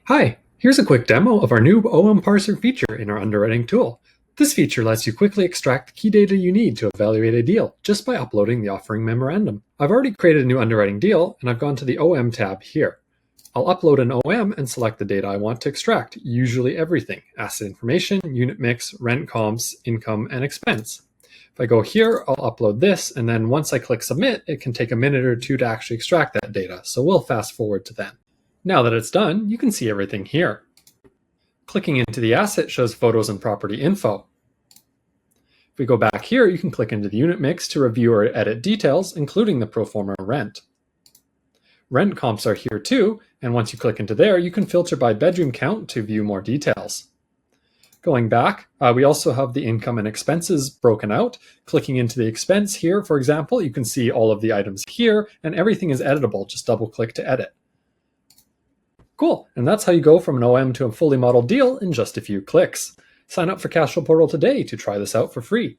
Hi, here's a quick demo of our new OM parser feature in our underwriting tool. This feature lets you quickly extract the key data you need to evaluate a deal just by uploading the offering memorandum. I've already created a new underwriting deal and I've gone to the OM tab here. I'll upload an OM and select the data I want to extract, usually everything: asset information, unit mix, rent comps, income, and expense. If I go here, I'll upload this, and then once I click submit, it can take a minute or two to actually extract that data, so we'll fast forward to then. Now that it's done, you can see everything here. Clicking into the asset shows photos and property info. If we go back here, you can click into the unit mix to review or edit details, including the pro forma rent. Rent comps are here too, and once you click into there, you can filter by bedroom count to view more details. Going back, we also have the income and expenses broken out. Clicking into the expense here, for example, you can see all of the items here, and everything is editable. Just double click to edit. Cool, and that's how you go from an OM to a fully modeled deal in just a few clicks. Sign up for Cashflow Portal today to try this out for free.